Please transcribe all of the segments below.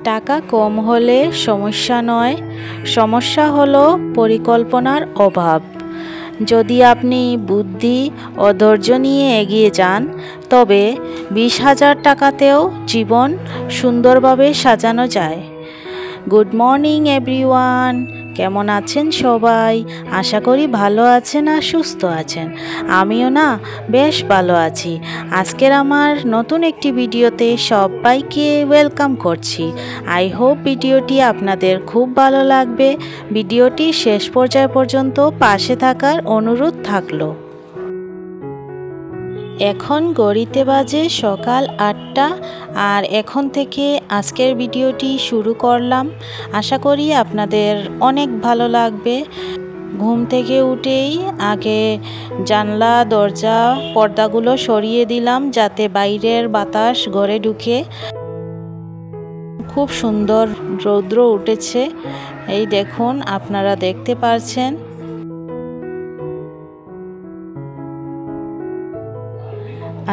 টাকা কম হলে সমস্যা নয়, সমস্যা হলো পরিকল্পনার অভাব। যদি আপনি বুদ্ধি ও ধৈর্য নিয়ে এগিয়ে যান, তবে 20,000 টাকাতেও জীবন সুন্দরভাবে সাজানো যায়। গুড মর্নিং এভরিওয়ান, কেমন আছেন সবাই? আশা করি ভালো আছেন আর সুস্থ আছেন। আমিও না বেশ ভালো আছি। আজকের আমার নতুন একটি ভিডিওতে সবাইকে ওয়েলকাম করছি। আই হোপ ভিডিওটি আপনাদের খুব ভালো লাগবে। ভিডিওটি শেষ পর্যায় পর্যন্ত পাশে থাকার অনুরোধ থাকলো। এখন ঘড়িতে বাজে সকাল 8টা, আর এখন থেকে আজকের ভিডিওটি শুরু করলাম। আশা করি আপনাদের অনেক ভালো লাগবে। ঘুম থেকে উঠেই আগে জানলা দরজা পর্দাগুলো সরিয়ে দিলাম, যাতে বাইরের বাতাস ঘরে ঢুকে। খুব সুন্দর রৌদ্র উঠেছে, এই দেখুন, আপনারা দেখতে পাচ্ছেন।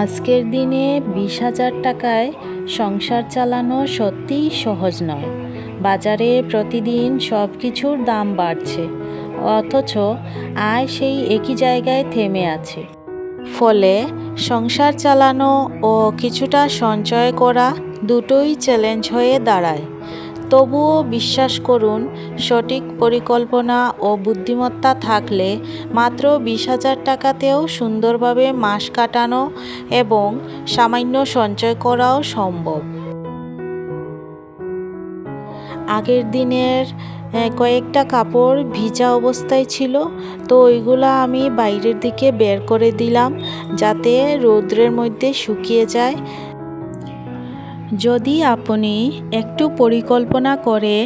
আজকের দিনে 20,000 টাকায় সংসার চালানো সত্যিই সহজ নয়। বাজারে প্রতিদিন সব কিছুর দাম বাড়ছে, অথচ আয় সেই একই জায়গায় থেমে আছে। ফলে সংসার চালানো ও কিছুটা সঞ্চয় করা দুটোই চ্যালেঞ্জ হয়ে দাঁড়ায়। তবুও বিশ্বাস করুন, সঠিক পরিকল্পনা ও বুদ্ধিমত্তা থাকলে মাত্র 20,000 টাকাতেও সুন্দরভাবে মাস কাটানো এবং সামান্য সঞ্চয় করাও সম্ভব। আগের দিনের কয়েকটা কাপড় ভিজা অবস্থায় ছিল, তো ওইগুলো আমি বাইরের দিকে বের করে দিলাম, যাতে রৌদ্রের মধ্যে শুকিয়ে যায়। যদি আপনি একটু পরিকল্পনা করে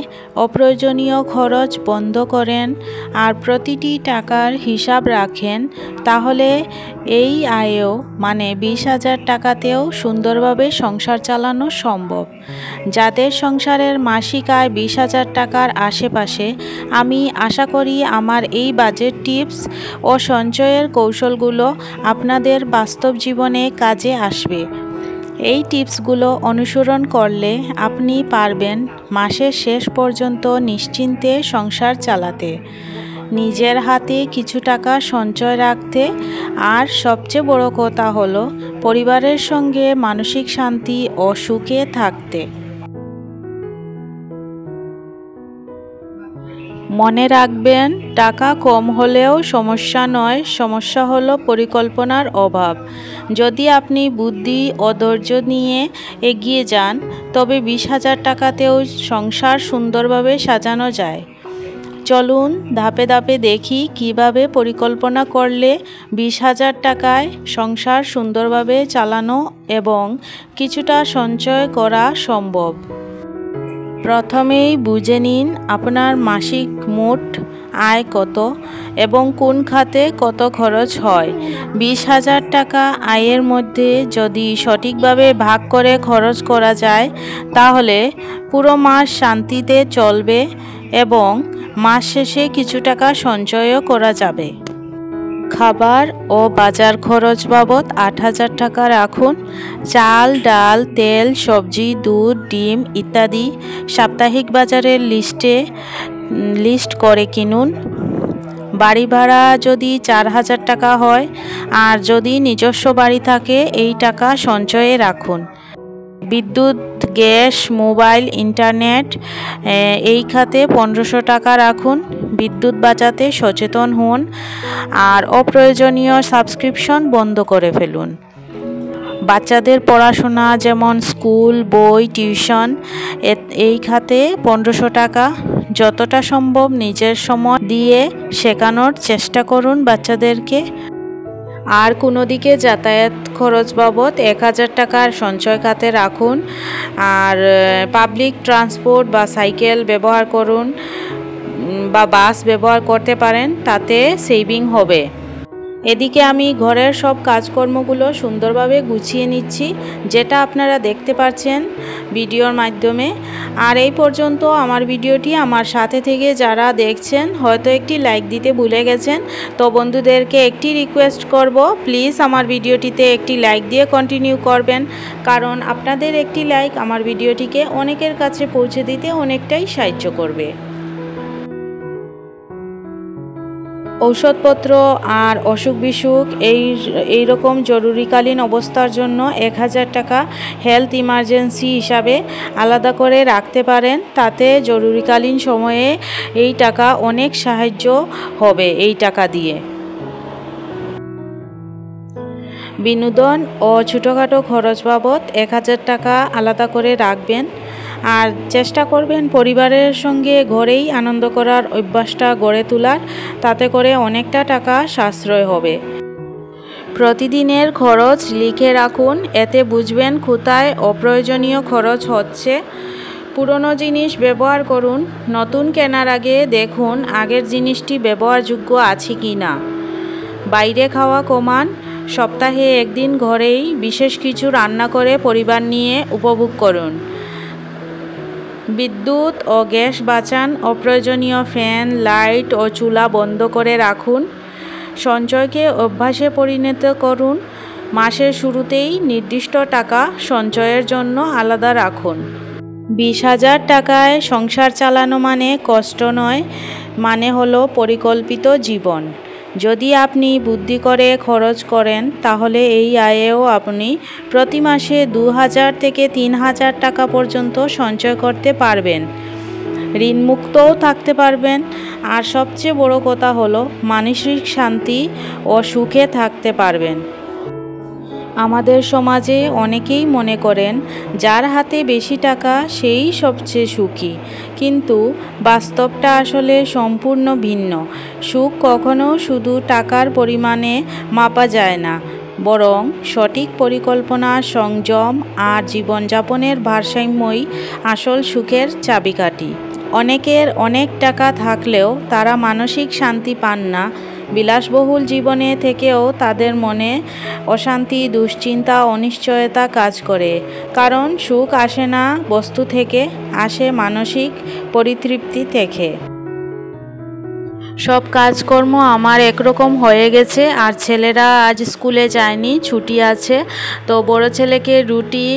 অপ্রয়োজনীয় খরচ বন্ধ করেন আর প্রতিটি টাকার হিসাব রাখেন, তাহলে এই আয়েও 20,000 টাকাতেও সুন্দরভাবে সংসার চালানো সম্ভব। যাদের সংসারের মাসিক আয় 20,000 টাকার আশেপাশে, আমি আশা করি আমার এই বাজেট টিপস ও সঞ্চয়ের কৌশলগুলো আপনাদের বাস্তব জীবনে কাজে আসবে। এই টিপসগুলো অনুসরণ করলে আপনি পারবেন মাসের শেষ পর্যন্ত নিশ্চিন্তে সংসার চালাতে, নিজের হাতে কিছু টাকা সঞ্চয় রাখতে, আর সবচেয়ে বড় কথা হলো পরিবারের সঙ্গে মানসিক শান্তি ও সুখে থাকতে। মনে রাখবেন, টাকা কম হলেও সমস্যা নয়, সমস্যা হলো পরিকল্পনার অভাব। যদি আপনি বুদ্ধি ও ধৈর্য নিয়ে এগিয়ে যান, তবে 20,000 টাকাতেও সংসার সুন্দরভাবে সাজানো যায়। চলুন ধাপে ধাপে দেখি কিভাবে পরিকল্পনা করলে 20,000 টাকায় সংসার সুন্দরভাবে চালানো এবং কিছুটা সঞ্চয় করা সম্ভব। প্রথমেই বুঝে নিন আপনার মাসিক মোট আয় কত এবং কোন খাতে কত খরচ হয়। 20,000 টাকা আয়ের মধ্যে যদি সঠিকভাবে ভাগ করে খরচ করা যায়, তাহলে পুরো মাস শান্তিতে চলবে এবং মাস শেষে কিছু টাকা সঞ্চয়ও করা যাবে। খাবার ও বাজার খরচ বাবদ 8,000 টাকা রাখুন। চাল, ডাল, তেল, সবজি, দুধ, ডিম ইত্যাদি সাপ্তাহিক বাজারের লিস্ট করে কিনুন। বাড়ি ভাড়া যদি 4,000 টাকা হয়, আর যদি নিজস্ব বাড়ি থাকে, এই টাকা সঞ্চয়ে রাখুন। বিদ্যুৎ, গ্যাস, মোবাইল, ইন্টারনেট এই খাতে 1,500 টাকা রাখুন। বিদ্যুৎ বাঁচাতে সচেতন হন আর অপ্রয়োজনীয় সাবস্ক্রিপশন বন্ধ করে ফেলুন। বাচ্চাদের পড়াশোনা যেমন স্কুল, বই, টিউশন এই খাতে 1,500 টাকা। যতটা সম্ভব নিজের সময় দিয়ে শেখানোর চেষ্টা করুন বাচ্চাদেরকে। আর কোনো দিকে যাতায়াত খরচ বাবদ 1,000 টাকার সঞ্চয় খাতে রাখুন। আর পাবলিক ট্রান্সপোর্ট বা সাইকেল ব্যবহার করুন বা বাস ব্যবহার করতে পারেন, তাতে সেভিং হবে। এদিকে আমি ঘরের সব কাজকর্মগুলো সুন্দরভাবে গুছিয়ে নিচ্ছি, যেটা আপনারা দেখতে পাচ্ছেন ভিডিওর মাধ্যমে। আর এই পর্যন্ত আমার ভিডিওটি আমার সাথে থেকে যারা দেখছেন হয়তো একটি লাইক দিতে ভুলে গেছেন, তো বন্ধুদেরকে একটি রিকোয়েস্ট করব, প্লিজ আমার ভিডিওটিতে একটি লাইক দিয়ে কন্টিনিউ করবেন, কারণ আপনাদের একটি লাইক আমার ভিডিওটিকে অনেকের কাছে পৌঁছে দিতে অনেকটাই সাহায্য করবে। ঔষধপত্র আর অসুখ বিসুখ এই রকম জরুরিকালীন অবস্থার জন্য 1000 টাকা হেলথ ইমার্জেন্সি হিসাবে আলাদা করে রাখতে পারেন। তাতে জরুরিকালীন সময়ে এই টাকা অনেক সাহায্য হবে। এই টাকা দিয়ে বিনোদন ও ছোটোখাটো খরচ বাবদ 1000 টাকা আলাদা করে রাখবেন। আর চেষ্টা করবেন পরিবারের সঙ্গে ঘরেই আনন্দ করার অভ্যাসটা গড়ে তোলার, তাতে করে অনেকটা টাকা সাশ্রয় হবে। প্রতিদিনের খরচ লিখে রাখুন, এতে বুঝবেন কোথায় অপ্রয়োজনীয় খরচ হচ্ছে। পুরনো জিনিস ব্যবহার করুন, নতুন কেনার আগে দেখুন আগের জিনিসটি ব্যবহারযোগ্য আছে কি না। বাইরে খাওয়া কমান, সপ্তাহে একদিন ঘরেই বিশেষ কিছু রান্না করে পরিবার নিয়ে উপভোগ করুন। বিদ্যুৎ ও গ্যাস বাঁচান, অপ্রয়োজনীয় ফ্যান, লাইট ও চুলা বন্ধ করে রাখুন। সঞ্চয়কে অভ্যাসে পরিণত করুন, মাসের শুরুতেই নির্দিষ্ট টাকা সঞ্চয়ের জন্য আলাদা রাখুন। 20,000 টাকায় সংসার চালানো মানে কষ্ট নয়, মানে হলো পরিকল্পিত জীবন। যদি আপনি বুদ্ধি করে খরচ করেন তাহলে এই আয়েও আপনি প্রতি মাসে 2000 থেকে 3000 টাকা পর্যন্ত সঞ্চয় করতে পারবেন। ঋণমুক্তও থাকতে পারবেন। আর সবচেয়ে বড় কথা হলো মানসিক শান্তি ও সুখে থাকতে পারবেন। আমাদের সমাজে অনেকেই মনে করেন যার হাতে বেশি টাকা সেই সবচেয়ে সুখী, কিন্তু বাস্তবটা আসলে সম্পূর্ণ ভিন্ন। সুখ কখনো শুধু টাকার পরিমাণে মাপা যায় না, বরং সঠিক পরিকল্পনা, সংযম আর জীবনযাপনের ভারসাম্যই আসল সুখের চাবিকাঠি। অনেকের অনেক টাকা থাকলেও তারা মানসিক শান্তি পান না। বিলাসবহুল জীবনে থেকেও তাদের মনে অশান্তি, দুশ্চিন্তা, অনিশ্চয়তা কাজ করে। কারণ সুখ আসে না বস্তু থেকে, আসে মানসিক পরিতৃপ্তি থেকে। সব কাজকর্ম আমার একরকম হয়ে গেছে, আর ছেলেরা আজ স্কুলে যায়নি, ছুটি আছে। তো বড় ছেলেকে রুটি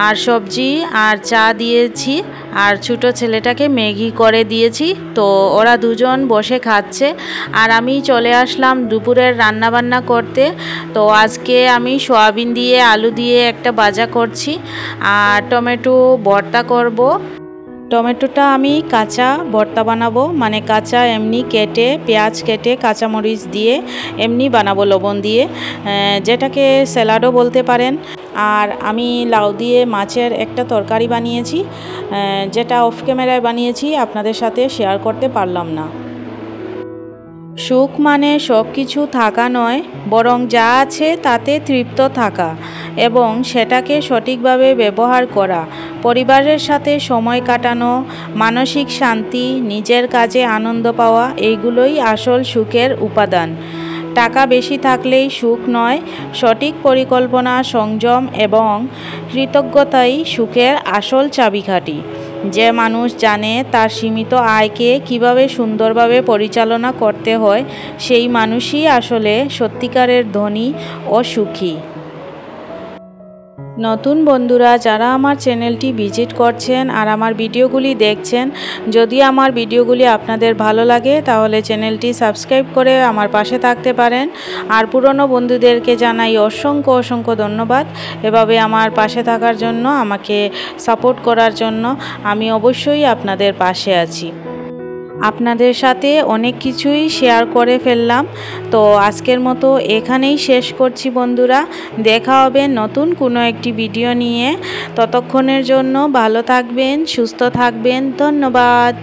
আর সবজি আর চা দিয়েছি, আর ছোটো ছেলেটাকে ম্যাগি করে দিয়েছি। তো ওরা দুজন বসে খাচ্ছে, আর আমি চলে আসলাম দুপুরের রান্নাবান্না করতে। তো আজকে আমি সয়াবিন দিয়ে আলু দিয়ে একটা ভাজা করছি, আর টমেটো ভর্তা করব। টমেটোটা আমি কাঁচা ভর্তা বানাবো, মানে কাঁচা এমনি কেটে, পেঁয়াজ কেটে, কাঁচামরিচ দিয়ে এমনি বানাবো লবণ দিয়ে, যেটাকে স্যালাডও বলতে পারেন। আর আমি লাউ দিয়ে মাছের একটা তরকারি বানিয়েছি, যেটা অফ ক্যামেরায় বানিয়েছি, আপনাদের সাথে শেয়ার করতে পারলাম না। সুখ মানে সব কিছু থাকা নয়, বরং যা আছে তাতে তৃপ্ত থাকা এবং সেটাকে সঠিকভাবে ব্যবহার করা। পরিবারের সাথে সময় কাটানো, মানসিক শান্তি, নিজের কাজে আনন্দ পাওয়া, এইগুলোই আসল সুখের উপাদান। টাকা বেশি থাকলেই সুখ নয়, সঠিক পরিকল্পনা, সংযম এবং কৃতজ্ঞতাই সুখের আসল চাবিকাঠি। যে মানুষ জানে তার সীমিত আয়কে কিভাবে সুন্দরভাবে পরিচালনা করতে হয়, সেই মানুষই আসলে সত্যিকারের ধনী ও সুখী। নতুন বন্ধুরা যারা আমার চ্যানেলটি ভিজিট করছেন আর আমার ভিডিওগুলি দেখছেন, যদি আমার ভিডিওগুলি আপনাদের ভালো লাগে তাহলে চ্যানেলটি সাবস্ক্রাইব করে আমার পাশে থাকতে পারেন। আর পুরনো বন্ধুদেরকে জানাই অসংখ্য অসংখ্য ধন্যবাদ এভাবে আমার পাশে থাকার জন্য, আমাকে সাপোর্ট করার জন্য। আমি অবশ্যই আপনাদের পাশে আছি। আপনাদের সাথে অনেক কিছুই শেয়ার করে ফেললাম। তো আজকের মতো এখানেই শেষ করছি বন্ধুরা। দেখা হবে নতুন কোনো একটি ভিডিও নিয়ে। ততক্ষণের জন্য ভালো থাকবেন, সুস্থ থাকবেন। ধন্যবাদ।